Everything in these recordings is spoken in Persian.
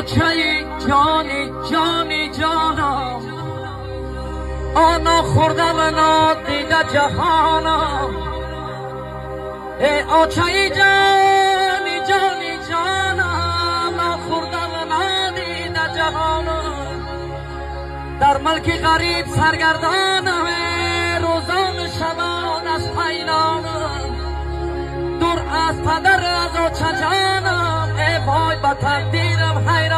آچه جانی جانی جانم آنا خورده و نادیده جهانم ای آچه جانی جانی جانم نخورده و نادیده جهانم در ملک غریب سرگردانم روزان شبان از پینانم دور از پدر از آچه جانم ای وای به تقدیرم حیرانم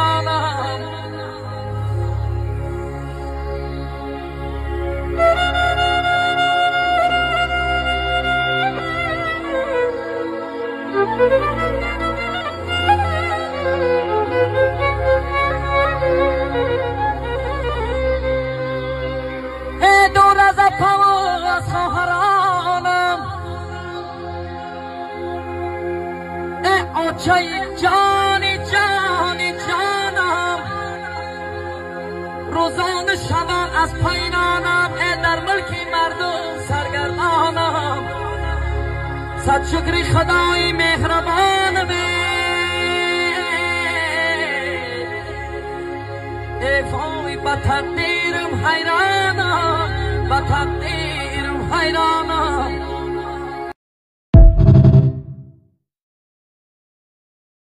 ای دور از اپا و از خواهرانم ای آچه جانی جانی جانم روزان شبان از پینانم ای در ملک مردم سرگردانم صد شکری خدای مهربانم ای وای به تقدیرم حیرانم به تقدیرم حیرانم